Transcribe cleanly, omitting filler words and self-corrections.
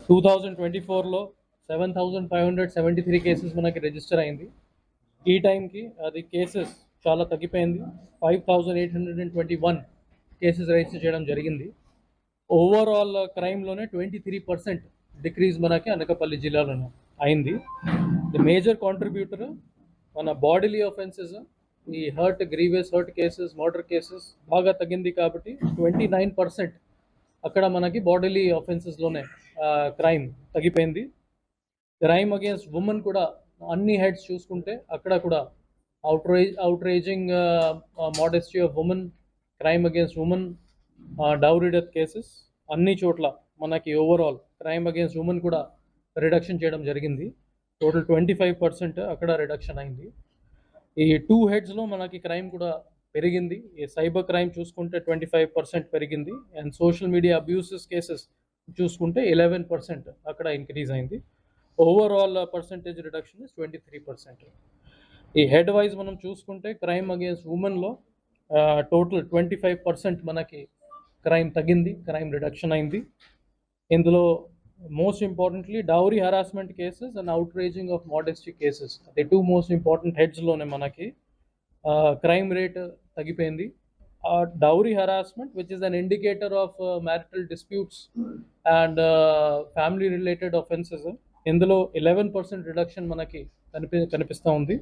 2024లో 7,573 cases మనకి register అయింది. ఈ టైంకి అది కేసెస్ చాలా తగ్గిపోయింది. 5,821 కేసెస్ రిజిస్టర్ చేయడం జరిగింది. ఓవరాల్ క్రైమ్లోనే 23% డిక్రీజ్ మనకి అనకాపల్లి జిల్లాలోనే అయింది. ది మేజర్ కాంట్రిబ్యూటర్ మన బాడీలీ ఆఫెన్సెస్, ఈ grievous hurt cases, murder cases బాగా తగ్గింది కాబట్టి 29% అక్కడ మనకి బాడీలీ ఆఫెన్సెస్లోనే క్రైమ్ తగ్గిపోయింది. క్రైమ్ అగేన్స్ట్ ఉమెన్ కూడా అన్ని హెడ్స్ చూసుకుంటే అక్కడ కూడా outraging modesty of women, crime against women, dowry death cases అన్ని చోట్ల మనకి ఓవరాల్ క్రైమ్ అగేన్స్ట్ ఉమెన్ కూడా రిడక్షన్ చేయడం జరిగింది. టోటల్ 25% అక్కడ రిడక్షన్ అయింది. ఈ 2 హెడ్స్లో మనకి క్రైమ్ కూడా పెరిగింది. ఈ సైబర్ క్రైమ్ చూసుకుంటే 25% పెరిగింది, and social media abuses cases చూసుకుంటే 11% అక్కడ ఇంక్రీజ్ అయింది. Overall percentage reduction is 23%. ఈ హెడ్ వైజ్ మనం చూసుకుంటే క్రైమ్ అగేన్స్ట్ ఉమెన్లో టోటల్ 25% మనకి క్రైమ్ తగ్గింది, క్రైమ్ రిడక్షన్ అయింది. ఇందులో most importantly dowry harassment cases and outraging of modesty cases, the 2 most important హెడ్స్లోనే మనకి క్రైమ్ రేట్ తగ్గిపోయింది. Dowry harassment, which is an indicator of marital disputes and family related offences, ఇందులో 11% reduction మనకి కనిపిస్తూ ఉంది.